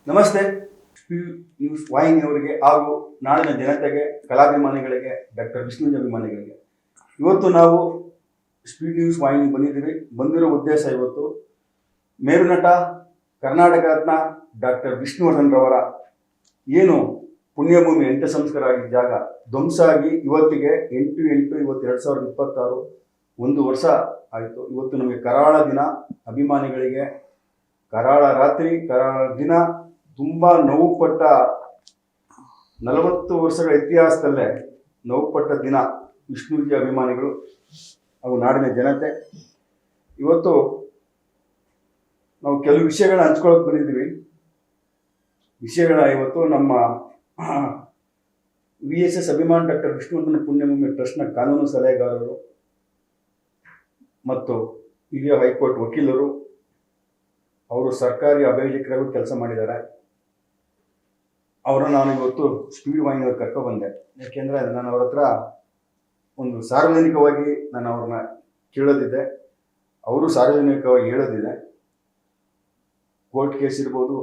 ನಮಸ್ತೆ. ನ್ಯೂಸ್ ವಾಹಿನಿಯವರಿಗೆ ಹಾಗೂ ನಾಡಿನ ಜನತೆಗೆ, ಕಲಾಭಿಮಾನಿಗಳಿಗೆ, ಡಾಕ್ಟರ್ ವಿಷ್ಣು ಅಭಿಮಾನಿಗಳಿಗೆ, ಇವತ್ತು ನಾವು ಸ್ಪೀಡ್ ನ್ಯೂಸ್ ವಾಹಿನಿ ಬಂದಿರೋ ಉದ್ದೇಶ ಇವತ್ತು ಮೇರುನಟ, ಕರ್ನಾಟಕ ರತ್ನ ಡಾಕ್ಟರ್ ವಿಷ್ಣುವರ್ಧನ್ ರವರ ಏನು ಪುಣ್ಯಭೂಮಿ ಅಂತ್ಯ ಸಂಸ್ಕಾರ ಆಗಿದ್ದ ಜಾಗ ಧ್ವಂಸ ಆಗಿ ಇವತ್ತಿಗೆ 8/8/2026 1 ವರ್ಷ ಆಯಿತು. ಇವತ್ತು ನಮಗೆ ಕರಾಳ ದಿನ. ಅಭಿಮಾನಿಗಳಿಗೆ ಕರಾಳ ರಾತ್ರಿ, ಕರಾಳ ದಿನ. ತುಂಬ ನೋವುಪಟ್ಟ 40 ವರ್ಷಗಳ ಇತಿಹಾಸದಲ್ಲೇ ನೋವುಪಟ್ಟ ದಿನ. ವಿಷ್ಣುಜಿ ಅಭಿಮಾನಿಗಳು ಹಾಗೂ ನಾಡಿನ ಜನತೆ, ಇವತ್ತು ನಾವು ಕೆಲವು ವಿಷಯಗಳನ್ನ ಹಂಚ್ಕೊಳ್ಳೋಕೆ ಬಂದಿದ್ದೀವಿ. ಇವತ್ತು ನಮ್ಮ VSS ಅಭಿಮಾನ್ ಡಾಕ್ಟರ್ ವಿಷ್ಣುವರ್ಧನ್ ಪುಣ್ಯಭೂಮಿ ಟ್ರಸ್ಟ್ನ ಕಾನೂನು ಸಲಹೆಗಾರರು ಮತ್ತು ಹಿರಿಯ ಹೈಕೋರ್ಟ್ ವಕೀಲರು, ಅವರು ಸರ್ಕಾರಿ ಅಭಿಯೋಜಕರಾಗೂ ಕೆಲಸ ಮಾಡಿದ್ದಾರೆ. ಅವರನ್ನು ನಾನು ಇವತ್ತು ಸ್ಪೀಡ್ ವಾಹಿನಿಯವ್ರು ಕರ್ಕೊಬಂದೆ. ಯಾಕೆಂದರೆ ನಾನು ಅವ್ರ ಹತ್ರ ಒಂದು ಸಾರ್ವಜನಿಕವಾಗಿ ನಾನು ಅವ್ರನ್ನ ಕೇಳೋದಿದೆ, ಅವರು ಸಾರ್ವಜನಿಕವಾಗಿ ಹೇಳೋದಿದೆ. ಕೋರ್ಟ್ ಕೇಸ್ ಇರ್ಬೋದು,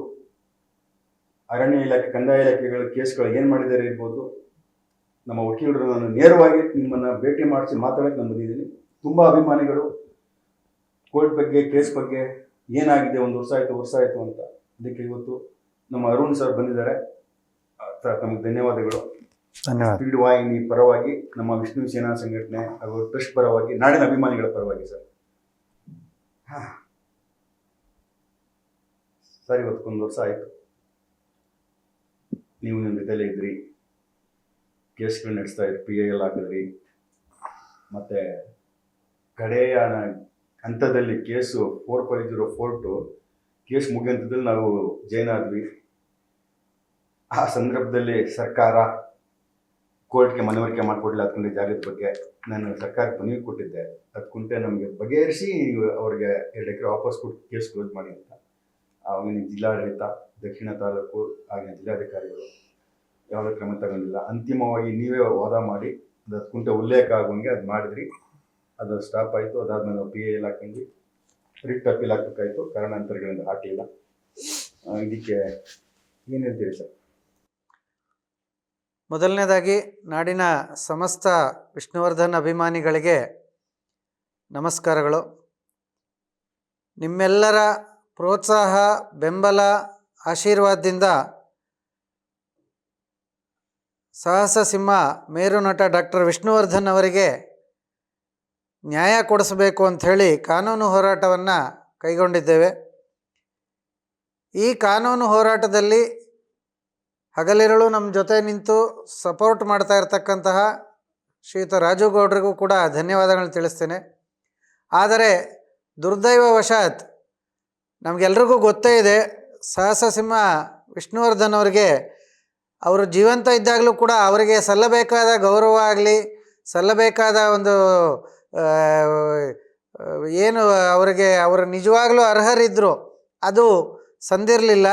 ಅರಣ್ಯ ಇಲಾಖೆ, ಕಂದಾಯ ಇಲಾಖೆಗಳ ಕೇಸ್ಗಳು ಏನು ಮಾಡಿದ್ದಾರೆ ಇರ್ಬೋದು. ನಮ್ಮ ವಕೀಲರು ನಾನು ನೇರವಾಗಿ ನಿಮ್ಮನ್ನು ಭೇಟಿ ಮಾಡಿಸಿ ಮಾತಾಡೋಕ್ಕೆ ನಾನು ಬಂದಿದ್ದೀನಿ. ತುಂಬ ಅಭಿಮಾನಿಗಳು ಕೋರ್ಟ್ ಬಗ್ಗೆ, ಕೇಸ್ ಬಗ್ಗೆ ಏನಾಗಿದೆ, 1 ವರ್ಷ ಆಯಿತು ಅಂತ. ಅದಕ್ಕೆ ಇವತ್ತು ನಮ್ಮ ಅರುಣ್ ಸರ್ ಬಂದಿದ್ದಾರೆ. ತಮಗೆ ಧನ್ಯವಾದಗಳು. ಸ್ಪೀಡ್ ವಾಹಿನಿ ಪರವಾಗಿ, ನಮ್ಮ ವಿಷ್ಣು ಸೇನಾ ಸಂಘಟನೆ ಹಾಗೂ ಟ್ರಸ್ಟ್ ಪರವಾಗಿ, ನಾಡಿನ ಅಭಿಮಾನಿಗಳ ಪರವಾಗಿ ಸರ್. ಸರ್, ಇವತ್ತು 1 ವರ್ಷ ಆಯಿತು. ನೀವು ನಿಮ್ಮ ಜೊತೆಲೇ ಇದ್ರಿ, ಕೇಸ್ಗಳು ನಡೆಸ್ತಾ ಇದ್ರಿ, PIL ಹಾಕಿದ್ರಿ. ಮತ್ತು ಕಡೆಯ ಹಂತದಲ್ಲಿ ಕೇಸು 4504 ಕೇಸ್ ಮುಗಿಯೋ ಹಂತದಲ್ಲಿ ನಾವು ಜೈನ್ ಆದ್ವಿ. ಆ ಸಂದರ್ಭದಲ್ಲಿ ಸರ್ಕಾರ ಕೋರ್ಟ್ಗೆ ಮನವರಿಕೆ ಮಾಡಿಕೊಡ್ಲಿಲ್ಲ. 10 ಗುಂಟೆ ಜಾಗದ ಬಗ್ಗೆ ನಾನು ಸರ್ಕಾರಕ್ಕೆ ಮನವಿ ಕೊಟ್ಟಿದ್ದೆ. 10 ಗುಂಟೆ ನಮಗೆ ಬಗೆಹರಿಸಿ ಅವ್ರಿಗೆ 2 ಎಕರೆ ವಾಪಸ್ ಕೊಟ್ಟು ಕೇಸ್ ಕ್ಲೋಸ್ ಮಾಡಿ ಅಂತ. ಆವಾಗಿನ ಜಿಲ್ಲಾಡಳಿತ, ದಕ್ಷಿಣ ತಾಲೂಕು, ಆಗಿನ ಜಿಲ್ಲಾಧಿಕಾರಿಗಳು ಯಾವುದೇ ಕ್ರಮ ತಗೊಂಡಿಲ್ಲ. ಅಂತಿಮವಾಗಿ ನೀವೇ ವಾದ ಮಾಡಿ 10 ಗುಂಟೆ ಉಲ್ಲೇಖ ಆಗೋಂಗೆ ಅದು ಮಾಡಿದ್ರಿ. ಅದು ಸ್ಟಾಪ್ ಆಯಿತು. ಅದಾದ್ಮೇಲೆ ನಾವು PIL ಹಾಕೊಂಡ್ವಿ. ರಿಟ್ ಅಪೀಲ್ ಹಾಕಬೇಕಾಯಿತು, ಕಾರಣಾಂತರಗಳಿಂದ ಹಾಕಲಿಲ್ಲ. ಇದಕ್ಕೆ ಏನು ಹೇಳ್ತೀರಿ ಸರ್? ಮೊದಲನೇದಾಗಿ ನಾಡಿನ ಸಮಸ್ತ ವಿಷ್ಣುವರ್ಧನ್ ಅಭಿಮಾನಿಗಳಿಗೆ ನಮಸ್ಕಾರಗಳು. ನಿಮ್ಮೆಲ್ಲರ ಪ್ರೋತ್ಸಾಹ, ಬೆಂಬಲ, ಆಶೀರ್ವಾದದಿಂದ ಸಾಹಸ ಸಿಂಹ ಮೇರುನಟ ಡಾಕ್ಟರ್ ವಿಷ್ಣುವರ್ಧನ್ ಅವರಿಗೆ ನ್ಯಾಯ ಕೊಡಿಸಬೇಕು ಅಂಥೇಳಿ ಕಾನೂನು ಹೋರಾಟವನ್ನು ಕೈಗೊಂಡಿದ್ದೇವೆ. ಈ ಕಾನೂನು ಹೋರಾಟದಲ್ಲಿ ಹಗಲಿರುಳು ನಮ್ಮ ಜೊತೆ ನಿಂತು ಸಪೋರ್ಟ್ ಮಾಡ್ತಾ ಇರತಕ್ಕಂತಹ ಶ್ರೀಯುತ ರಾಜು ಗೌಡ್ರಿಗೂ ಕೂಡ ಧನ್ಯವಾದಗಳನ್ನು ತಿಳಿಸ್ತೇನೆ. ಆದರೆ ದುರ್ದೈವವಶಾತ್ ನಮಗೆಲ್ರಿಗೂ ಗೊತ್ತೇ ಇದೆ, ಸಾಹಸ ಸಿಂಹ ವಿಷ್ಣುವರ್ಧನ್ ಅವರಿಗೆ ಅವರು ಜೀವಂತ ಇದ್ದಾಗಲೂ ಕೂಡ ಅವರಿಗೆ ಸಲ್ಲಬೇಕಾದ ಗೌರವ ಆಗಲಿ, ಸಲ್ಲಬೇಕಾದ ಒಂದು ಏನು ಅವರು ನಿಜವಾಗಲೂ ಅರ್ಹರಿದ್ದರು ಅದು ಸಂದಿರಲಿಲ್ಲ.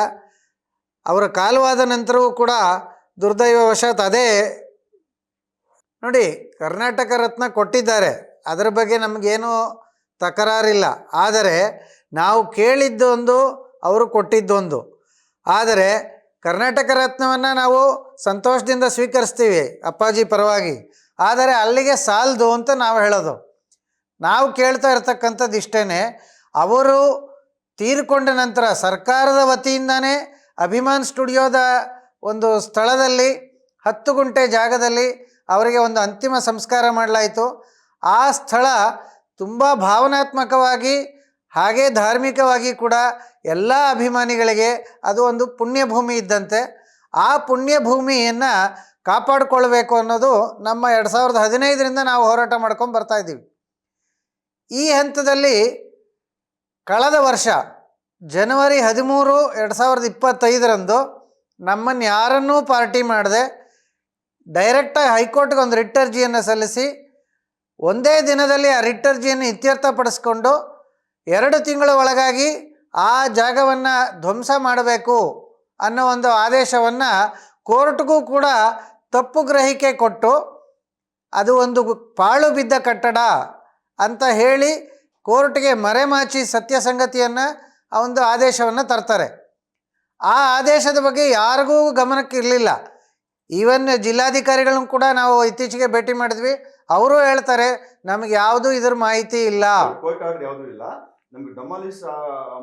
ಅವರ ಕಾಲವಾದ ನಂತರವೂ ಕೂಡ ದುರ್ದೈವವಶಾತ್ ಅದೇ ನೋಡಿ, ಕರ್ನಾಟಕ ರತ್ನ ಕೊಟ್ಟಿದ್ದಾರೆ, ಅದರ ಬಗ್ಗೆ ನಮಗೇನೂ ತಕರಾರಿಲ್ಲ. ಆದರೆ ನಾವು ಕೇಳಿದ್ದೊಂದು, ಅವರು ಕೊಟ್ಟಿದ್ದೊಂದು. ಆದರೆ ಕರ್ನಾಟಕ ರತ್ನವನ್ನು ನಾವು ಸಂತೋಷದಿಂದ ಸ್ವೀಕರಿಸ್ತೀವಿ ಅಪ್ಪಾಜಿ ಪರವಾಗಿ. ಆದರೆ ಅಲ್ಲಿಗೆ ಸಾಲದು ಅಂತ ನಾವು ಹೇಳೋದು. ನಾವು ಕೇಳ್ತಾ ಇರ್ತಕ್ಕಂಥದ್ದು ಇಷ್ಟೇ, ಅವರು ತೀರಿಕೊಂಡ ನಂತರ ಸರ್ಕಾರದ ವತಿಯಿಂದನೇ ಅಭಿಮಾನ್ ಸ್ಟುಡಿಯೋದ ಒಂದು ಸ್ಥಳದಲ್ಲಿ 10 ಗುಂಟೆ ಜಾಗದಲ್ಲಿ ಅವರಿಗೆ ಒಂದು ಅಂತಿಮ ಸಂಸ್ಕಾರ ಮಾಡಲಾಯಿತು. ಆ ಸ್ಥಳ ತುಂಬ ಭಾವನಾತ್ಮಕವಾಗಿ ಹಾಗೇ ಧಾರ್ಮಿಕವಾಗಿ ಕೂಡ ಎಲ್ಲ ಅಭಿಮಾನಿಗಳಿಗೆ ಅದು ಒಂದು ಪುಣ್ಯಭೂಮಿ ಇದ್ದಂತೆ. ಆ ಪುಣ್ಯಭೂಮಿಯನ್ನು ಕಾಪಾಡಿಕೊಳ್ಬೇಕು ಅನ್ನೋದು ನಮ್ಮ 2015ರಿಂದ ನಾವು ಹೋರಾಟ ಮಾಡ್ಕೊಂಡು ಬರ್ತಾಯಿದ್ದೀವಿ. ಈ ಹಂತದಲ್ಲಿ ಕಳೆದ ವರ್ಷ ಜನವರಿ 13, 2025ರಂದು ನಮ್ಮನ್ನು ಯಾರನ್ನೂ ಪಾರ್ಟಿ ಮಾಡದೆ ಡೈರೆಕ್ಟಾಗಿ ಹೈಕೋರ್ಟ್ಗೆ ಒಂದು ರಿಟ್ ಅರ್ಜಿಯನ್ನು ಸಲ್ಲಿಸಿ, ಒಂದೇ ದಿನದಲ್ಲಿ ಆ ರಿಟ್ ಅರ್ಜಿಯನ್ನು ಇತ್ಯರ್ಥಪಡಿಸ್ಕೊಂಡು 2 ತಿಂಗಳ ಒಳಗಾಗಿ ಆ ಜಾಗವನ್ನು ಧ್ವಂಸ ಮಾಡಬೇಕು ಅನ್ನೋ ಒಂದು ಆದೇಶವನ್ನು ಕೋರ್ಟ್ಗೂ ಕೂಡ ತಪ್ಪು ಗ್ರಹಿಕೆ ಕೊಟ್ಟು, ಅದು ಒಂದು ಪಾಳು ಬಿದ್ದ ಕಟ್ಟಡ ಅಂತ ಹೇಳಿ ಕೋರ್ಟ್ಗೆ ಮರೆಮಾಚಿ ಸತ್ಯ ಸಂಗತಿಯನ್ನು ಆ ಒಂದು ಆದೇಶವನ್ನು ತರ್ತಾರೆ. ಆ ಆದೇಶದ ಬಗ್ಗೆ ಯಾರಿಗೂ ಗಮನಕ್ಕೆ ಇರಲಿಲ್ಲ. ಈವನ್ ಜಿಲ್ಲಾಧಿಕಾರಿಗಳನ್ನು ಕೂಡ ನಾವು ಇತ್ತೀಚೆಗೆ ಭೇಟಿ ಮಾಡಿದ್ವಿ, ಅವರು ಹೇಳ್ತಾರೆ ನಮಗೆ ಯಾವುದು ಇದ್ರ ಮಾಹಿತಿ ಇಲ್ಲ. ಕೋರ್ಟ್ ಆರ್ಡರ್ ಯಾವುದೂ ಇಲ್ಲ, ನಮ್ಗೆ ಡೆಮಾಲಿಷ್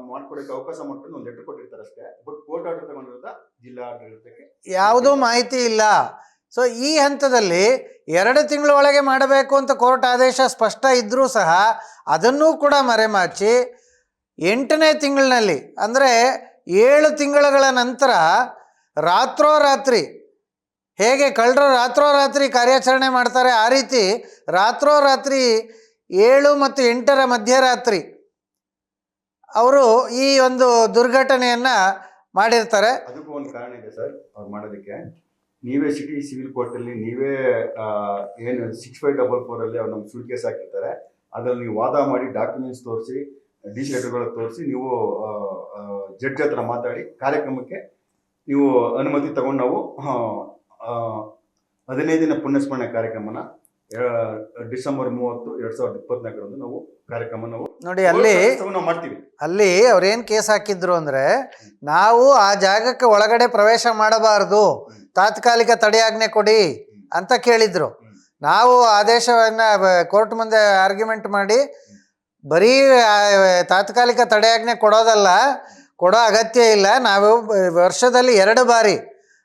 ಮಾಡ್ಕೊಡಕ್ಕೆ ಅವಕಾಶ ಮಾಡ್ಕೊಂಡು ಒಂದು ಲೆಟರ್ ಕೊಟ್ಟಿರ್ತಾರೆ ಅಷ್ಟೇ. ಬಟ್ ಕೋರ್ಟ್ ಆರ್ಡರ್ ತಗೊಂಡಿರೋದ ಜಿಲ್ಲಾ ಆಡಳಿತಕ್ಕೆ ಯಾವುದೂ ಮಾಹಿತಿ ಇಲ್ಲ. ಸೊ ಈ ಹಂತದಲ್ಲಿ 2 ತಿಂಗಳ ಒಳಗೆ ಮಾಡಬೇಕು ಅಂತ ಕೋರ್ಟ್ ಆದೇಶ ಸ್ಪಷ್ಟ ಇದ್ದರೂ ಸಹ ಅದನ್ನೂ ಕೂಡ ಮರೆಮಾಚಿ 8ನೇ ತಿಂಗಳಿನಲ್ಲಿ, ಅಂದರೆ 7 ತಿಂಗಳ ನಂತರ ರಾತ್ರೋರಾತ್ರಿ, ಹೇಗೆ ಕಳ್ಳರು ರಾತ್ರೋರಾತ್ರಿ ಕಾರ್ಯಾಚರಣೆ ಮಾಡ್ತಾರೆ ಆ ರೀತಿ ರಾತ್ರೋರಾತ್ರಿ 7 ಮತ್ತು 8ರ ಮಧ್ಯರಾತ್ರಿ ಅವರು ಈ ಒಂದು ದುರ್ಘಟನೆಯನ್ನು ಮಾಡಿರ್ತಾರೆ. ಅದಕ್ಕೂ ಒಂದು ಕಾರಣ ಇದೆ ಸರ್ ಅವ್ರು ಮಾಡೋದಕ್ಕೆ. ನೀವೇ ಸಿಟಿ ಸಿವಿಲ್ ಕೋರ್ಟಲ್ಲಿ ನೀವೇ ಏನು 6544 ಅಲ್ಲಿ ಅವ್ರು ನಮ್ಗೆ ಸುಳ್ಳು ಕೇಸ್ ಹಾಕಿರ್ತಾರೆ, ಅದ್ರಲ್ಲಿ ನೀವು ವಾದ ಮಾಡಿ ಡಾಕ್ಯುಮೆಂಟ್ಸ್ ತೋರಿಸಿ ಡಿಸಿ ಲೆಟರ್ಗಳು ತೋರಿಸಿ ನೀವು ಜಡ್ಜ್ ಹತ್ರ ಮಾತಾಡಿ ಕಾರ್ಯಕ್ರಮಕ್ಕೆ ನೀವು ಅನುಮತಿ ತಗೊಂಡು ನಾವು 15 ಪುಣ್ಯಸ್ಮರಣೆ ಕಾರ್ಯಕ್ರಮನ ಡಿಸೆಂಬರ್ 30, 2024 ನಾವು ಕಾರ್ಯಕ್ರಮ ನಾವು ನೋಡಿ ಅಲ್ಲಿ ಮಾಡ್ತೀವಿ. ಅಲ್ಲಿ ಅವ್ರೇನು ಕೇಸ್ ಹಾಕಿದ್ರು ಅಂದರೆ, ನಾವು ಆ ಜಾಗಕ್ಕೆ ಒಳಗಡೆ ಪ್ರವೇಶ ಮಾಡಬಾರ್ದು, ತಾತ್ಕಾಲಿಕ ತಡೆಯಾಜ್ಞೆ ಕೊಡಿ ಅಂತ ಕೇಳಿದ್ರು. ನಾವು ಆದೇಶವನ್ನು ಕೋರ್ಟ್ ಮುಂದೆ ಆರ್ಗ್ಯುಮೆಂಟ್ ಮಾಡಿ ಬರೀ ತಾತ್ಕಾಲಿಕ ತಡೆಯಾಜ್ಞೆ ಕೊಡೋದಲ್ಲ, ಕೊಡೋ ಅಗತ್ಯ ಇಲ್ಲ, ನಾವು ವರ್ಷದಲ್ಲಿ 2 ಬಾರಿ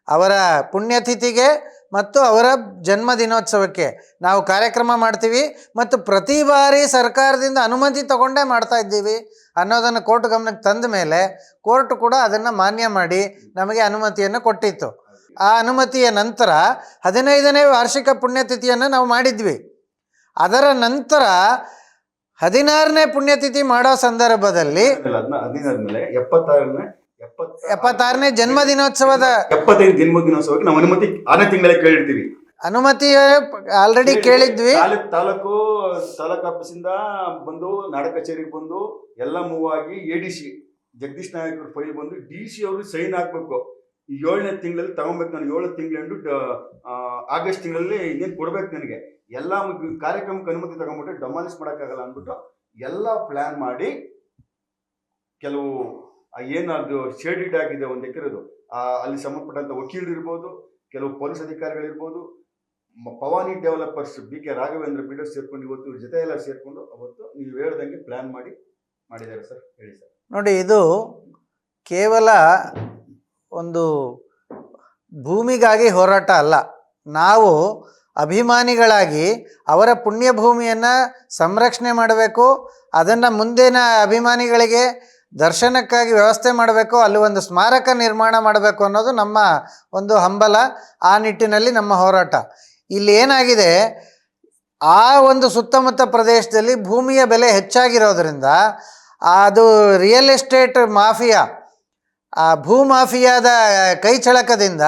ಅವರ ಪುಣ್ಯತಿಥಿಗೆ ಮತ್ತು ಅವರ ಜನ್ಮ ದಿನೋತ್ಸವಕ್ಕೆ ನಾವು ಕಾರ್ಯಕ್ರಮ ಮಾಡ್ತೀವಿ ಮತ್ತು ಪ್ರತಿ ಬಾರಿ ಸರ್ಕಾರದಿಂದ ಅನುಮತಿ ತಗೊಂಡೇ ಮಾಡ್ತಾ ಇದ್ದೀವಿ ಅನ್ನೋದನ್ನು ಕೋರ್ಟ್ ಗಮನಕ್ಕೆ ತಂದ ಮೇಲೆ ಕೋರ್ಟ್ ಕೂಡ ಅದನ್ನು ಮಾನ್ಯ ಮಾಡಿ ನಮಗೆ ಅನುಮತಿಯನ್ನು ಕೊಟ್ಟಿತ್ತು. ಆ ಅನುಮತಿಯ ನಂತರ 15ನೇ ವಾರ್ಷಿಕ ಪುಣ್ಯತಿಥಿಯನ್ನು ನಾವು ಮಾಡಿದ್ವಿ. ಅದರ ನಂತರ 16ನೇ ಪುಣ್ಯತಿಥಿ ಮಾಡೋ ಸಂದರ್ಭದಲ್ಲಿ 76ನೇ ಜನ್ಮ ದಿನೋತ್ಸವದ 75 ಜನ್ಮ ದಿನೋತ್ಸವಕ್ಕೆ ನಾವು ಅನುಮತಿ 6ನೇ ತಿಂಗಳೇ ಕೇಳಿರ್ತೀವಿ. ಅನುಮತಿ ಆಲ್ರೆಡಿ ಕೇಳಿದ್ವಿ. ತಾಲೂಕು ಆಫೀಸಿಂದ ಬಂದು ನಾಡ ಕಚೇರಿಗೆ ಬಂದು ಎಲ್ಲ ಮೂವ್ ಆಗಿ ADC ಜಗದೀಶ್ ನಾಯಕ್ ಫೈಲ್ ಬಂದು DC ಅವರು ಸೈನ್ ಹಾಕ್ಬೇಕು. ಈ 7ನೇ ತಿಂಗಳಲ್ಲಿ ತಗೊಬೇಕು. ನಾನು 7 ತಿಂಗಳು ಆಗಸ್ಟ್ ತಿಂಗಳಲ್ಲಿ ಇನ್ನೇನು ಕೊಡ್ಬೇಕು ನನಗೆ. ಎಲ್ಲ ಕಾರ್ಯಕ್ರಮಕ್ಕೆ ಅನುಮತಿ ತಗೊಂಡ್ಬಿಟ್ಟು ಡೆಮಾಲಿಷ್ ಮಾಡೋಕ್ಕಾಗಲ್ಲ ಅಂದ್ಬಿಟ್ಟು ಎಲ್ಲ ಪ್ಲಾನ್ ಮಾಡಿ ಕೆಲವು ಏನಾದ್ರು ಶೇಡಿಡ್ ಆಗಿದೆ 1 ಎಕರೆದು ಅಲ್ಲಿ ಸಂಬಂಧಪಟ್ಟಂತ ವಕೀಲರು ಇರ್ಬೋದು, ಕೆಲವು ಪೊಲೀಸ್ ಅಧಿಕಾರಿಗಳಿರ್ಬೋದು, Pavani developers BK Raghavendra builders ಸೇರ್ಕೊಂಡು ಇವತ್ತು ಇವ್ರ ಜೊತೆ ಎಲ್ಲ ಸೇರ್ಕೊಂಡು ಅವತ್ತು ನೀವು ಹೇಳ್ದಂಗೆ ಪ್ಲಾನ್ ಮಾಡಿದ್ದಾರೆ ಸರ್. ಹೇಳಿ ಸರ್. ನೋಡಿ, ಇದು ಕೇವಲ ಒಂದು ಭೂಮಿಗಾಗಿ ಹೋರಾಟ ಅಲ್ಲ. ನಾವು ಅಭಿಮಾನಿಗಳಾಗಿ ಅವರ ಪುಣ್ಯಭೂಮಿಯನ್ನು ಸಂರಕ್ಷಣೆ ಮಾಡಬೇಕು, ಅದನ್ನು ಮುಂದಿನ ಅಭಿಮಾನಿಗಳಿಗೆ ದರ್ಶನಕ್ಕಾಗಿ ವ್ಯವಸ್ಥೆ ಮಾಡಬೇಕು, ಅಲ್ಲಿ ಒಂದು ಸ್ಮಾರಕ ನಿರ್ಮಾಣ ಮಾಡಬೇಕು ಅನ್ನೋದು ನಮ್ಮ ಒಂದು ಹಂಬಲ. ಆ ನಿಟ್ಟಿನಲ್ಲಿ ನಮ್ಮ ಹೋರಾಟ. ಇಲ್ಲಿ ಏನಾಗಿದೆ, ಆ ಒಂದು ಸುತ್ತಮುತ್ತ ಪ್ರದೇಶದಲ್ಲಿ ಭೂಮಿಯ ಬೆಲೆ ಹೆಚ್ಚಾಗಿರೋದ್ರಿಂದ ಅದು ರಿಯಲ್ ಎಸ್ಟೇಟ್ ಮಾಫಿಯಾ, ಆ ಭೂ ಮಾಫಿಯಾದ ಕೈ ಚಳಕದಿಂದ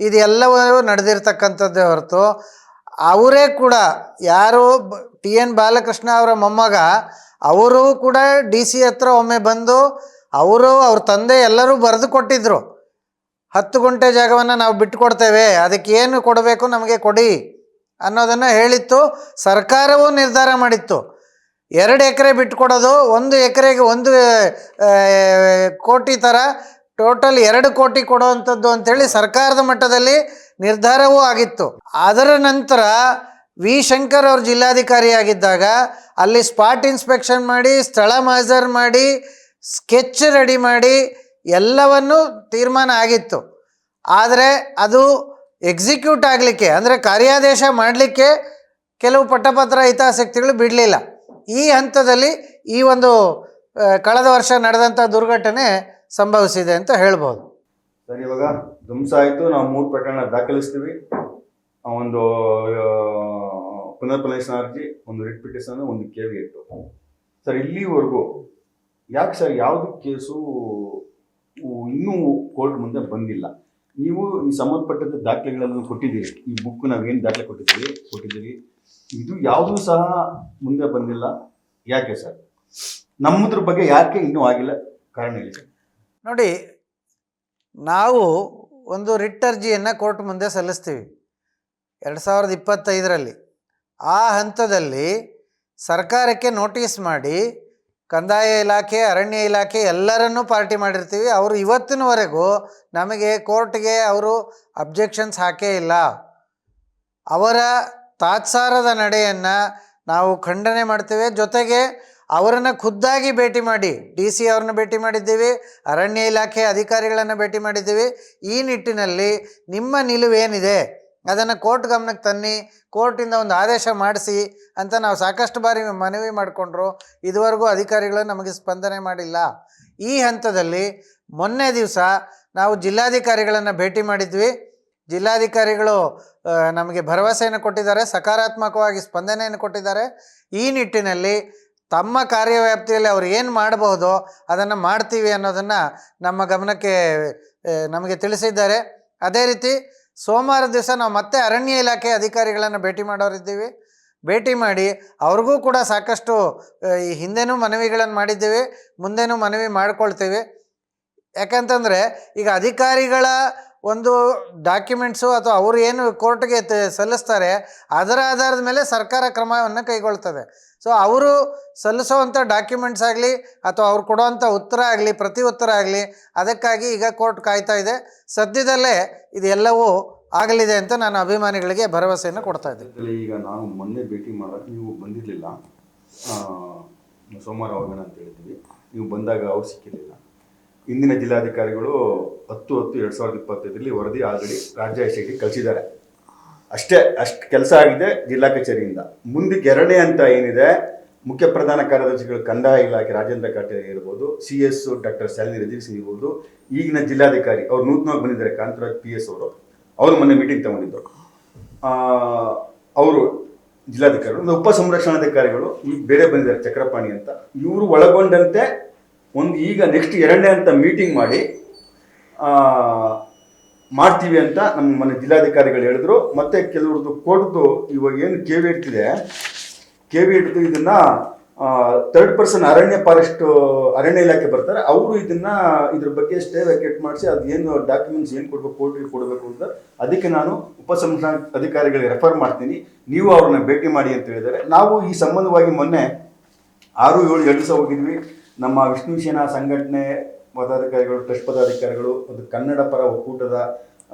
ಇದೆಲ್ಲವೂ ನಡೆದಿರ್ತಕ್ಕಂಥದ್ದೇ ಹೊರತು ಅವರೇ ಕೂಡ ಯಾರು TN ಬಾಲಕೃಷ್ಣ ಅವರ ಮೊಮ್ಮಗ ಅವರು ಕೂಡ DC ಹತ್ರ ಒಮ್ಮೆ ಬಂದು ಅವ್ರ ತಂದೆ ಎಲ್ಲರೂ ಬರೆದು ಕೊಟ್ಟಿದ್ರು, 10 ಗುಂಟೆ ಜಾಗವನ್ನು ನಾವು ಬಿಟ್ಟುಕೊಡ್ತೇವೆ, ಅದಕ್ಕೆ ಏನು ಕೊಡಬೇಕು ನಮಗೆ ಕೊಡಿ ಅನ್ನೋದನ್ನು ಹೇಳಿತ್ತು. ಸರ್ಕಾರವೂ ನಿರ್ಧಾರ ಮಾಡಿತ್ತು 2 ಎಕರೆ ಬಿಟ್ಟುಕೊಡೋದು, 1 ಎಕರೆಗೆ 1 ಕೋಟಿ ಥರ ಟೋಟಲ್ 2 ಕೋಟಿ ಕೊಡುವಂಥದ್ದು ಅಂಥೇಳಿ ಸರ್ಕಾರದ ಮಟ್ಟದಲ್ಲಿ ನಿರ್ಧಾರವೂ ಆಗಿತ್ತು. ಅದರ ನಂತರ ವಿ ಶಂಕರ್ ಅವರು ಜಿಲ್ಲಾಧಿಕಾರಿಯಾಗಿದ್ದಾಗ ಅಲ್ಲಿ ಸ್ಪಾಟ್ ಇನ್ಸ್ಪೆಕ್ಷನ್ ಮಾಡಿ, ಸ್ಥಳ ಮಾಜರ್ ಮಾಡಿ, ಸ್ಕೆಚ್ ರೆಡಿ ಮಾಡಿ ಎಲ್ಲವನ್ನೂ ತೀರ್ಮಾನ ಆಗಿತ್ತು. ಆದರೆ ಅದು ಎಕ್ಸಿಕ್ಯೂಟ್ ಆಗಲಿಕ್ಕೆ, ಅಂದರೆ ಕಾರ್ಯಾದೇಶ ಮಾಡಲಿಕ್ಕೆ ಕೆಲವು ಪಟ್ಟಪತ್ರ ಹಿತಾಸಕ್ತಿಗಳು ಬಿಡಲಿಲ್ಲ. ಈ ಹಂತದಲ್ಲಿ ಈ ಒಂದು ಕಳೆದ ವರ್ಷ ನಡೆದಂಥ ದುರ್ಘಟನೆ ಸಂಭವಿಸಿದೆ ಅಂತ ಹೇಳ್ಬೋದು ಸರ್. ಇವಾಗ ಧ್ವಂಸ ಆಯಿತು, ನಾವು 3 ಪ್ರಕರಣ ದಾಖಲಿಸ್ತೀವಿ. ಒಂದು ಪುನರ್ಪರಿಶೀಲನಾ ಅರ್ಜಿ, ಒಂದು ರಿಟ್ ಪಿಟಿಷನ್, ಒಂದು ಕೇವಿಯೇಟು. ಸರ್ ಇಲ್ಲಿವರೆಗೂ ಯಾಕೆ ಸರ್ ಯಾವುದು ಕೇಸು ಇನ್ನೂ ಕೋರ್ಟ್ ಮುಂದೆ ಬಂದಿಲ್ಲ? ನೀವು ಸಂಬಂಧಪಟ್ಟಂಥ ದಾಖಲೆಗಳನ್ನು ಕೊಟ್ಟಿದ್ದೀರಿ, ಈ ಬುಕ್ ನಾವೇನು ದಾಖಲೆ ಕೊಟ್ಟಿದ್ದೀರಿ, ಇದು ಯಾವುದೂ ಸಹ ಮುಂದೆ ಬಂದಿಲ್ಲ. ಯಾಕೆ ಸರ್? ನಮ್ಮದ್ರ ಬಗ್ಗೆ ಯಾಕೆ ಇನ್ನೂ ಆಗಿಲ್ಲ? ಕಾರಣ ಹೇಳಿ ಸರ್. ನೋಡಿ, ನಾವು ಒಂದು ರಿಟ್ ಅರ್ಜಿಯನ್ನು ಕೋರ್ಟ್ ಮುಂದೆ ಸಲ್ಲಿಸ್ತೀವಿ 2025ರಲ್ಲಿ. ಆ ಹಂತದಲ್ಲಿ ಸರ್ಕಾರಕ್ಕೆ ನೋಟಿಸ್ ಮಾಡಿ ಕಂದಾಯ ಇಲಾಖೆ, ಅರಣ್ಯ ಇಲಾಖೆ ಎಲ್ಲರನ್ನೂ ಪಾರ್ಟಿ ಮಾಡಿರ್ತೀವಿ. ಅವರು ಇವತ್ತಿನವರೆಗೂ ನಮಗೆ ಕೋರ್ಟ್ಗೆ ಅವರು ಅಬ್ಜೆಕ್ಷನ್ಸ್ ಹಾಕೇ ಇಲ್ಲ. ಅವರ ತಾತ್ಸಾರದ ನಡೆಯನ್ನು ನಾವು ಖಂಡನೆ ಮಾಡ್ತೇವೆ. ಜೊತೆಗೆ ಅವರನ್ನು ಖುದ್ದಾಗಿ ಭೇಟಿ ಮಾಡಿ, DC ಅವ್ರನ್ನ ಭೇಟಿ ಮಾಡಿದ್ದೀವಿ, ಅರಣ್ಯ ಇಲಾಖೆ ಅಧಿಕಾರಿಗಳನ್ನು ಭೇಟಿ ಮಾಡಿದ್ದೀವಿ. ಈ ನಿಟ್ಟಿನಲ್ಲಿ ನಿಮ್ಮ ನಿಲುವೇನಿದೆ ಅದನ್ನು ಕೋರ್ಟ್ ಗಮನಕ್ಕೆ ತನ್ನಿ, ಕೋರ್ಟಿಂದ ಒಂದು ಆದೇಶ ಮಾಡಿಸಿ ಅಂತ ನಾವು ಸಾಕಷ್ಟು ಬಾರಿ ಮನವಿ ಮಾಡಿಕೊಂಡ್ರು. ಇದುವರೆಗೂ ಅಧಿಕಾರಿಗಳು ನಮಗೆ ಸ್ಪಂದನೆ ಮಾಡಿಲ್ಲ. ಈ ಹಂತದಲ್ಲಿ ಮೊನ್ನೆ ದಿವಸ ನಾವು ಜಿಲ್ಲಾಧಿಕಾರಿಗಳನ್ನು ಭೇಟಿ ಮಾಡಿದ್ವಿ. ಜಿಲ್ಲಾಧಿಕಾರಿಗಳು ನಮಗೆ ಭರವಸೆಯನ್ನು ಕೊಟ್ಟಿದ್ದಾರೆ, ಸಕಾರಾತ್ಮಕವಾಗಿ ಸ್ಪಂದನೆಯನ್ನು ಕೊಟ್ಟಿದ್ದಾರೆ. ಈ ನಿಟ್ಟಿನಲ್ಲಿ ತಮ್ಮ ಕಾರ್ಯವ್ಯಾಪ್ತಿಯಲ್ಲಿ ಅವರು ಏನು ಮಾಡಬಹುದೋ ಅದನ್ನು ಮಾಡ್ತೀವಿ ಅನ್ನೋದನ್ನು ನಮ್ಮ ಗಮನಕ್ಕೆ ನಮಗೆ ತಿಳಿಸಿದ್ದಾರೆ. ಅದೇ ರೀತಿ ಸೋಮವಾರ ದಿವಸ ನಾವು ಮತ್ತೆ ಅರಣ್ಯ ಇಲಾಖೆ ಅಧಿಕಾರಿಗಳನ್ನು ಭೇಟಿ ಮಾಡೋರಿದ್ದೀವಿ. ಭೇಟಿ ಮಾಡಿ ಅವ್ರಿಗೂ ಕೂಡ ಸಾಕಷ್ಟು ಈ ಹಿಂದೆನೂ ಮನವಿಗಳನ್ನು ಮಾಡಿದ್ದೀವಿ, ಮುಂದೆನೂ ಮನವಿ ಮಾಡ್ಕೊಳ್ತೀವಿ. ಯಾಕಂತಂದರೆ ಈಗ ಅಧಿಕಾರಿಗಳ ಒಂದು ಡಾಕ್ಯುಮೆಂಟ್ಸು ಅಥವಾ ಅವರು ಏನು ಕೋರ್ಟ್ಗೆ ಸಲ್ಲಿಸ್ತಾರೆ ಅದರ ಆಧಾರದ ಮೇಲೆ ಸರ್ಕಾರ ಕ್ರಮವನ್ನು ಕೈಗೊಳ್ತದೆ. ಸೊ ಅವರು ಸಲ್ಲಿಸೋವಂಥ ಡಾಕ್ಯುಮೆಂಟ್ಸ್ ಆಗಲಿ ಅಥವಾ ಅವ್ರು ಕೊಡುವಂಥ ಉತ್ತರ ಆಗಲಿ, ಪ್ರತಿ ಉತ್ತರ ಆಗಲಿ, ಅದಕ್ಕಾಗಿ ಈಗ ಕೋರ್ಟ್ ಕಾಯ್ತಾ ಇದೆ. ಸದ್ಯದಲ್ಲೇ ಇದೆಲ್ಲವೂ ಆಗಲಿದೆ ಅಂತ ನಾನು ಅಭಿಮಾನಿಗಳಿಗೆ ಭರವಸೆಯನ್ನು ಕೊಡ್ತಾ ಇದ್ದೀನಿ. ಈಗ ನಾವು ಮೊನ್ನೆ ಭೇಟಿ ಮಾಡೋಕ್ಕೆ ನೀವು ಬಂದಿರಲಿಲ್ಲ, ಸೋಮವಾರ ಹೋಗೋಣ ಅಂತ ಹೇಳ್ತೀವಿ. ನೀವು ಬಂದಾಗ ಅವ್ರು ಸಿಕ್ಕಿರಲಿಲ್ಲ. ಇಂದಿನ ಜಿಲ್ಲಾಧಿಕಾರಿಗಳು 10/10/2025 ವರದಿ ಆಲ್ರೆಡಿ ರಾಜ್ಯ SIT ಕಳಿಸಿದ್ದಾರೆ. ಅಷ್ಟು ಕೆಲಸ ಆಗಿದೆ ಜಿಲ್ಲಾ ಕಚೇರಿಯಿಂದ. ಮುಂದಕ್ಕೆ ಎರಡನೇ ಅಂತ ಏನಿದೆ, ಮುಖ್ಯ ಪ್ರಧಾನ ಕಾರ್ಯದರ್ಶಿಗಳು ಕಂದಾಯ ಇಲಾಖೆ ರಾಜೇಂದ್ರ ಕಾಟೆ ಇರ್ಬೋದು, CS ಡಾಕ್ಟರ್ ಶಾಲಿನಿ ರಜೀಶ್ ಇರ್ಬೋದು, ಈಗಿನ ಜಿಲ್ಲಾಧಿಕಾರಿ ಅವ್ರು ನೂತನವಾಗಿ ಬಂದಿದ್ದಾರೆ ಕಾಂತರಾಜ್ PS ಅವರು ಮೊನ್ನೆ ಮೀಟಿಂಗ್ ತಗೊಂಡಿದ್ದರು. ಅವರು ಜಿಲ್ಲಾಧಿಕಾರಿಗಳು, ಉಪ ಸಂರಕ್ಷಣಾಧಿಕಾರಿಗಳು ಈಗ ಬೇರೆ ಬಂದಿದ್ದಾರೆ ಚಕ್ರಪಾಣಿ ಅಂತ. ಇವರು ಒಳಗೊಂಡಂತೆ ಒಂದು ಈಗ ನೆಕ್ಸ್ಟ್ ಎರಡನೇ ಅಂತ ಮೀಟಿಂಗ್ ಮಾಡ್ತೀವಿ ಅಂತ ನಮ್ಮ ಮನೆ ಜಿಲ್ಲಾಧಿಕಾರಿಗಳು ಹೇಳಿದ್ರು. ಮತ್ತು ಕೆಲವ್ರದ್ದು ಕೋರ್ಟ್ದು ಇವಾಗ ಏನು KV ಇದನ್ನು ಥರ್ಡ್ ಪರ್ಸನ್ ಅರಣ್ಯ ಇಲಾಖೆ ಬರ್ತಾರೆ, ಅವರು ಇದ್ರ ಬಗ್ಗೆ ಸ್ಟೇ ವೆಕೇಟ್ ಮಾಡಿಸಿ ಅದು ಏನು ಡಾಕ್ಯುಮೆಂಟ್ಸ್ ಏನು ಕೊಡಬೇಕು ಕೋರ್ಟಿಗೆ ಕೊಡಬೇಕು ಅಂತ, ಅದಕ್ಕೆ ನಾನು ಉಪಸಂರಕ್ಷಣಾ ಅಧಿಕಾರಿಗಳಿಗೆ ರೆಫರ್ ಮಾಡ್ತೀನಿ, ನೀವು ಅವ್ರನ್ನ ಭೇಟಿ ಮಾಡಿ ಅಂತ ಹೇಳಿದ್ದಾರೆ. ನಾವು ಈ ಸಂಬಂಧವಾಗಿ ಮೊನ್ನೆ 6-7 ದಿವಸ ಹೋಗಿದ್ವಿ. ನಮ್ಮ ವಿಷ್ಣು ಸೇನಾ ಸಂಘಟನೆ ಪದಾಧಿಕಾರಿಗಳು, ಟ್ರಸ್ಟ್ ಪದಾಧಿಕಾರಿಗಳು, ಒಂದು ಕನ್ನಡ ಪರ ಒಕ್ಕೂಟದ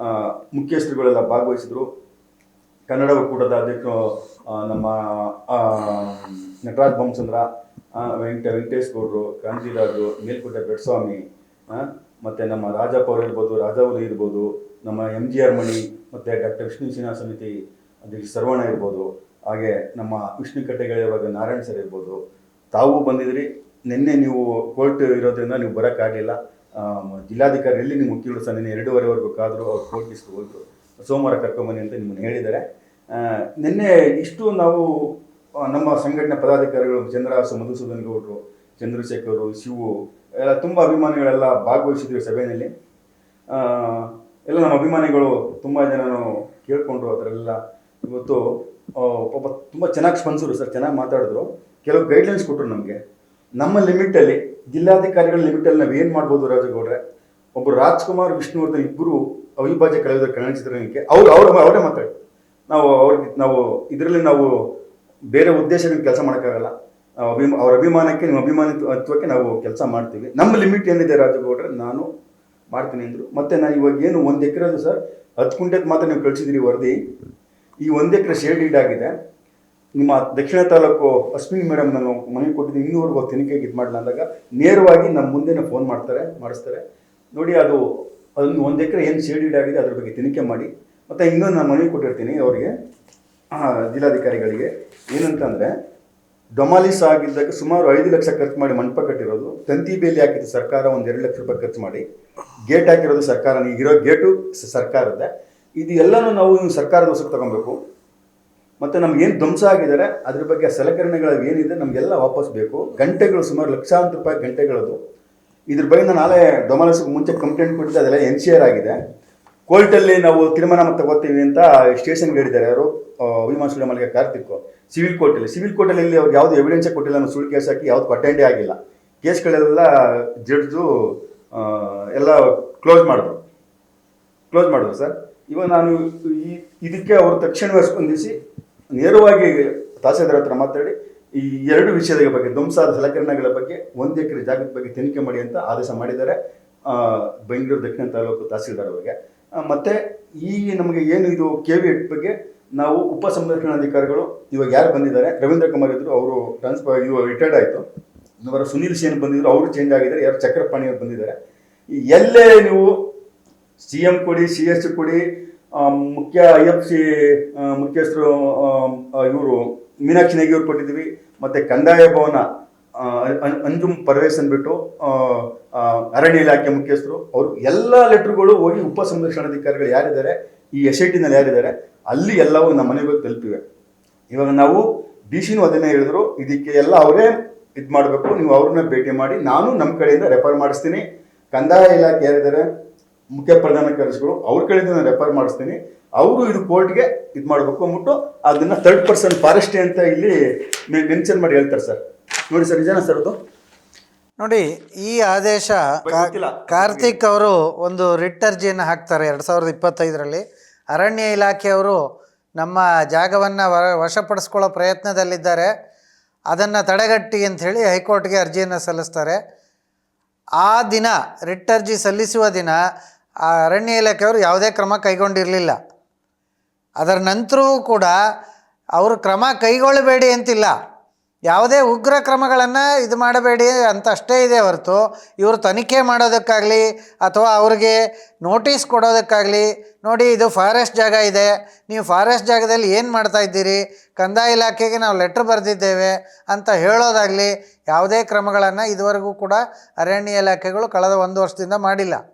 ಮುಖ್ಯಸ್ಥರುಗಳೆಲ್ಲ ಭಾಗವಹಿಸಿದ್ರು. ಕನ್ನಡ ಒಕ್ಕೂಟದ ಅಧ್ಯಕ್ಷರು ನಮ್ಮ ನಟರಾಜ್ ಬೊಮ್ಮಸಂದ್ರ, ವೆಂಕಟೇಶ್ ಗೌಡರು, ಕಾಂತಿರಾಜು, ಮೇಲ್ಕೋಟೆ ಬೆಟ್ಸ್ವಾಮಿ, ಮತ್ತು ನಮ್ಮ ರಾಜಪ್ಪ ಅವರು ಇರ್ಬೋದು, ರಾಜಾವಲಿ ಇರ್ಬೋದು, ನಮ್ಮ MGR ಮಣಿ, ಮತ್ತು ಡಾಕ್ಟರ್ ವಿಷ್ಣು ಸೇನಾ ಸಮಿತಿ ಅಧ್ಯಕ್ಷ ಸರ್ವಣ ಇರ್ಬೋದು, ಹಾಗೆ ನಮ್ಮ ವಿಷ್ಣು ಕಟ್ಟೆಗಳಿರುವಾಗ ನಾರಾಯಣ್ ಸರ್ ಇರ್ಬೋದು. ತಾವು ಬಂದಿದ್ರಿ. ನಿನ್ನೆ ನೀವು ಕೋರ್ಟ್ ಇರೋದ್ರಿಂದ ನೀವು ಬರೋಕ್ಕಾಗಲಿಲ್ಲ. ಜಿಲ್ಲಾಧಿಕಾರಿ ಎಲ್ಲಿ ನಿಮ್ಮ ಮುಖ್ಯರು ಸಹ ನಿನ್ನೆ 2:15ವರೆಗೂ ಕಾದರು, ಅವ್ರು ಕೋರ್ಟ್ ಇಷ್ಟು ಹೋದ್ರು. ಸೋಮವಾರ ಕರ್ಕೊಂಬನ್ನಿ ಅಂತ ನಿಮ್ಮನ್ನು ಹೇಳಿದ್ದಾರೆ. ನಿನ್ನೆ ಇಷ್ಟು ನಾವು ನಮ್ಮ ಸಂಘಟನೆ ಪದಾಧಿಕಾರಿಗಳು ಚಂದ್ರಹಾಸು, ಮಧುಸೂದನ್ ಗೌಡರು, ಚಂದ್ರಶೇಖರು, ಶಿವು ಎಲ್ಲ ತುಂಬ ಅಭಿಮಾನಿಗಳೆಲ್ಲ ಭಾಗವಹಿಸಿದ್ವಿ ಸಭೆಯಲ್ಲಿ. ಎಲ್ಲ ನಮ್ಮ ಅಭಿಮಾನಿಗಳು ತುಂಬ ಜನನು ಕೇಳಿಕೊಂಡ್ರು. ಅದರೆಲ್ಲ ಇವತ್ತು ಒಬ್ಬ ತುಂಬ ಚೆನ್ನಾಗಿ ಸ್ಪಂದಿಸಿದ್ರು ಸರ್, ಚೆನ್ನಾಗಿ ಮಾತಾಡಿದ್ರು. ಕೆಲವು ಗೈಡ್ಲೈನ್ಸ್ ಕೊಟ್ಟರು ನಮಗೆ. ನಮ್ಮ ಲಿಮಿಟಲ್ಲಿ, ಜಿಲ್ಲಾಧಿಕಾರಿಗಳ ಲಿಮಿಟಲ್ಲಿ ನಾವು ಏನು ಮಾಡ್ಬೋದು ರಾಜಗೌಡ್ರೆ, ಒಬ್ಬರು ರಾಜ್ಕುಮಾರ್, ವಿಷ್ಣುವರ್ಧನ್ ಇಬ್ಬರು ಅವಿಭಾಜ್ಯ ಕಲಾವಿದರು ಕನ್ನಡ ಚಿತ್ರರಂಗಕ್ಕೆ ಅವರೇ ಮಾತಾಡಿ ನಾವು ಇದರಲ್ಲಿ ನಾವು ಬೇರೆ ಉದ್ದೇಶಗಳಿಗೆ ಕೆಲಸ ಮಾಡೋಕ್ಕಾಗಲ್ಲ. ಅವ್ರ ಅಭಿಮಾನಕ್ಕೆ, ನಿಮ್ಮ ಅಭಿಮಾನಿತ್ವಕ್ಕೆ ನಾವು ಕೆಲಸ ಮಾಡ್ತೀವಿ. ನಮ್ಮ ಲಿಮಿಟ್ ಏನಿದೆ ರಾಜಗೌಡ್ರೆ, ನಾನು ಮಾಡ್ತೀನಿ ಅಂದರು. ಮತ್ತು ನಾನು ಇವಾಗ ಏನು 1 ಎಕರೆ ಅದು ಸರ್ 10 ಕುಂಟೆದು ಮಾತ್ರ ನೀವು ಕಳಿಸಿದಿರಿ ವರದಿ. ಈ 1 ಎಕರೆ ಶೇಡ್ ಈಡ್ ಆಗಿದೆ. ನಿಮ್ಮ ದಕ್ಷಿಣ ತಾಲೂಕು ಅಶ್ವಿನಿ ಮೇಡಮ್ ನಾನು ಮನೆಗೆ ಕೊಟ್ಟಿದ್ದೀನಿ, ಇನ್ನೂವರೆಗೂ ತನಿಖೆಗೆ ಇದು ಮಾಡಲ್ಲ ಅಂದಾಗ ನೇರವಾಗಿ ನಮ್ಮ ಮುಂದೆನೇ ಫೋನ್ ಮಾಡಿಸ್ತಾರೆ. ನೋಡಿ ಅದು 1 ಎಕರೆ ಏನು ಶೇಡ್ ಈಡ್ ಆಗಿದೆ ಅದ್ರ ಬಗ್ಗೆ ತನಿಖೆ ಮಾಡಿ. ಮತ್ತು ಇನ್ನೊಂದು ನಾನು ಮನವಿ ಕೊಟ್ಟಿರ್ತೀನಿ ಅವರಿಗೆ, ಜಿಲ್ಲಾಧಿಕಾರಿಗಳಿಗೆ, ಏನಂತಂದರೆ ಡೊಮಾಲಿಸ್ ಆಗಿದ್ದಾಗ ಸುಮಾರು 5 ಲಕ್ಷ ಖರ್ಚು ಮಾಡಿ ಮಂಟಪ ಕಟ್ಟಿರೋದು, ತಂತಿ ಬೇಲಿ ಹಾಕಿದ್ದು ಸರ್ಕಾರ ಒಂದು 2 ಲಕ್ಷ ರೂಪಾಯಿ ಖರ್ಚು ಮಾಡಿ, ಗೇಟ್ ಹಾಕಿರೋದು ಸರ್ಕಾರ, ಈಗಿರೋ ಗೇಟು ಸರ್ಕಾರದ. ಇದು ಎಲ್ಲನೂ ನಾವು ಸರ್ಕಾರದ ವಶಕ್ಕೆ ತಗೊಬೇಕು. ಮತ್ತು ನಮಗೇನು ಧ್ವಂಸ ಆಗಿದ್ದಾರೆ ಅದ್ರ ಬಗ್ಗೆ ಸಲಕರಣೆಗಳು ಏನಿದೆ ನಮಗೆಲ್ಲ ವಾಪಸ್ ಬೇಕು. ಗಂಟೆಗಳು ಸುಮಾರು ಲಕ್ಷಾಂತರ ರೂಪಾಯಿ ಗಂಟೆಗಳದು. ಇದ್ರ ಬಗ್ಗೆ ನಾನು ನಾಳೆ ಡೊಮಾಲಿಸ್ಗೆ ಮುಂಚೆ ಕಂಪ್ಲೇಂಟ್ ಕೊಟ್ಟಿದ್ದೆ, ಅದೆಲ್ಲ NCR ಆಗಿದೆ. ಕೋರ್ಟಲ್ಲಿ ನಾವು ತೀರ್ಮಾನ ತಗೋತೀವಿ ಅಂತ ಸ್ಟೇಷನ್ಗೆ ಹೇಳಿದ್ದಾರೆ ಯಾರು, ಅಭಿಮಾನ್ ಸುಳಮಲ್ಲಿಗೆ ಕಾರ್ತಿಕ್. ಸಿವಿಲ್ ಕೋರ್ಟಲ್ಲಿ ಇಲ್ಲಿ ಅವ್ರಿಗೆ ಯಾವುದು ಎವಿಡೆನ್ಸೇ ಕೊಟ್ಟಿಲ್ಲ, ನಾವು ಸುಳ್ಳು ಕೇಸ್ ಹಾಕಿ ಯಾವುದು ಅಟೆಂಡೇ ಆಗಿಲ್ಲ. ಕೇಸ್ಗಳೆಲ್ಲ ಜಡ್ಜು ಎಲ್ಲ ಕ್ಲೋಸ್ ಮಾಡಿದ್ರು ಸರ್. ಇವಾಗ ನಾನು ಇದಕ್ಕೆ ಅವರು ತಕ್ಷಣವೇ ಸ್ಪಂದಿಸಿ ನೇರವಾಗಿ ತಹಸೀಲ್ದಾರ್ ಹತ್ರ ಮಾತಾಡಿ ಈ ಎರಡು ವಿಷಯದ ಬಗ್ಗೆ, ಧ್ವಂಸ ಆದ ಸಲಕರಣೆಗಳ ಬಗ್ಗೆ 1 ಎಕರೆ ಜಾಗದ ಬಗ್ಗೆ ತನಿಖೆ ಮಾಡಿ ಅಂತ ಆದೇಶ ಮಾಡಿದ್ದಾರೆ ಬೆಂಗಳೂರು ದಕ್ಷಿಣ ತಾಲೂಕು ತಹಸೀಲ್ದಾರ್ ಅವರಿಗೆ. ಮತ್ತೆ ಈ ನಮಗೆ ಏನು ಇದು KV8 ಬಗ್ಗೆ ನಾವು ಉಪ ಸಂರಕ್ಷಣಾಧಿಕಾರಿಗಳು ಇವಾಗ ಯಾರು ಬಂದಿದ್ದಾರೆ, ರವೀಂದ್ರ ಕುಮಾರ್ ಇದ್ರು, ಅವರು ಇವಾಗ ರಿಟೈರ್ಡ್ ಆಯಿತು. ಅವರ ಸುನೀಲ್ ಸೇನ್ ಬಂದಿದ್ರು, ಅವರು ಚೇಂಜ್ ಆಗಿದ್ದಾರೆ. ಯಾರು ಚಕ್ರಪಾಣಿ ಅವರು ಬಂದಿದ್ದಾರೆ. ಎಲ್ಲೇ ನೀವು CM ಕೊಡಿ, CS ಕೊಡಿ, ಮುಖ್ಯ IFC ಮುಖ್ಯಸ್ಥರು ಇವರು ಮೀನಾಕ್ಷಿ ನೇಗಿ ಅವ್ರು ಕೊಟ್ಟಿದ್ದೀವಿ. ಮತ್ತು ಕಂದಾಯ ಭವನ ಅಂಜುಮ್ ಪರ್ವೇಸ್ ಅಂದ್ಬಿಟ್ಟು ಅರಣ್ಯ ಇಲಾಖೆ ಮುಖ್ಯಸ್ಥರು, ಅವರು ಎಲ್ಲ ಲೆಟ್ರುಗಳು ಹೋಗಿ ಉಪ ಸಂರಕ್ಷಣಾಧಿಕಾರಿಗಳು ಯಾರಿದ್ದಾರೆ, ಈ SITನಲ್ಲಿ ಯಾರಿದ್ದಾರೆ, ಅಲ್ಲಿ ಎಲ್ಲವೂ ನಮ್ಮ ಮನೆಗೆ ತಲುಪಿವೆ. ಇವಾಗ ನಾವು DC ಅದನ್ನೇ ಹೇಳಿದ್ರು, ಇದಕ್ಕೆ ಎಲ್ಲ ಅವರೇ ಇದು ಮಾಡಬೇಕು, ನೀವು ಅವ್ರನ್ನ ಭೇಟಿ ಮಾಡಿ, ನಾನು ನಮ್ಮ ಕಡೆಯಿಂದ ರೆಫರ್ ಮಾಡಿಸ್ತೀನಿ. ಕಂದಾಯ ಇಲಾಖೆ ಯಾರಿದ್ದಾರೆ, ಮುಖ್ಯ ಪ್ರಧಾನ ಕಾರ್ಯದರ್ಶಿಗಳು, ಅವ್ರ ಕಡೆಯಿಂದ ನಾನು ರೆಫರ್ ಮಾಡಿಸ್ತೀನಿ. ಅವರು ಇದು ಕೋರ್ಟ್ಗೆ ಇದು ಮಾಡಬೇಕು ಅಂದ್ಬಿಟ್ಟು ಅದನ್ನ 3rd ಪರ್ಸನ್ ಫಾರೆಸ್ಟಿ ಅಂತ ಇಲ್ಲಿ ಮೆನ್ಷನ್ ಮಾಡಿ ಹೇಳ್ತಾರೆ ಸರ್. ನೋಡಿ ಸರ್, ನಿಜಾನ ಸರ್ ಅದು? ನೋಡಿ, ಈ ಆದೇಶ ಕಾರ್ತಿಕ್ ಅವರು ಒಂದು ರಿಟ್ ಅರ್ಜಿಯನ್ನು ಹಾಕ್ತಾರೆ 2025ರಲ್ಲಿ. ಅರಣ್ಯ ಇಲಾಖೆಯವರು ನಮ್ಮ ಜಾಗವನ್ನು ವಶಪಡಿಸ್ಕೊಳ್ಳೋ ಪ್ರಯತ್ನದಲ್ಲಿದ್ದಾರೆ, ಅದನ್ನು ತಡೆಗಟ್ಟಿ ಅಂಥೇಳಿ ಹೈಕೋರ್ಟ್ಗೆ ಅರ್ಜಿಯನ್ನು ಸಲ್ಲಿಸ್ತಾರೆ. ಆ ದಿನ ರಿಟ್ ಅರ್ಜಿ ಸಲ್ಲಿಸುವ ದಿನ ಆ ಅರಣ್ಯ ಇಲಾಖೆಯವರು ಯಾವುದೇ ಕ್ರಮ ಕೈಗೊಂಡಿರಲಿಲ್ಲ. ಅದರ ನಂತರವೂ ಕೂಡ ಅವರು ಕ್ರಮ ಕೈಗೊಳ್ಳಬೇಡಿ ಅಂತಿಲ್ಲ, ಯಾವುದೇ ಉಗ್ರ ಕ್ರಮಗಳನ್ನು ಇದು ಮಾಡಬೇಡಿ ಅಂತ ಅಷ್ಟೇ ಇದೆ ಹೊರತು ಇವರು ತನಿಖೆ ಮಾಡೋದಕ್ಕಾಗಲಿ ಅಥವಾ ಅವ್ರಿಗೆ ನೋಟಿಸ್ ಕೊಡೋದಕ್ಕಾಗಲಿ, ನೋಡಿ ಇದು ಫಾರೆಸ್ಟ್ ಜಾಗ ಇದೆ, ನೀವು ಫಾರೆಸ್ಟ್ ಜಾಗದಲ್ಲಿ ಏನು ಮಾಡ್ತಾ ಇದ್ದೀರಿ, ಕಂದಾಯ ಇಲಾಖೆಗೆ ನಾವು ಲೆಟ್ರ್ ಬರೆದಿದ್ದೇವೆ ಅಂತ ಹೇಳೋದಾಗಲಿ ಯಾವುದೇ ಕ್ರಮಗಳನ್ನು ಇದುವರೆಗೂ ಕೂಡ ಅರಣ್ಯ ಇಲಾಖೆಗಳು ಕಳೆದ 1 ವರ್ಷದಿಂದ ಮಾಡಿಲ್ಲ.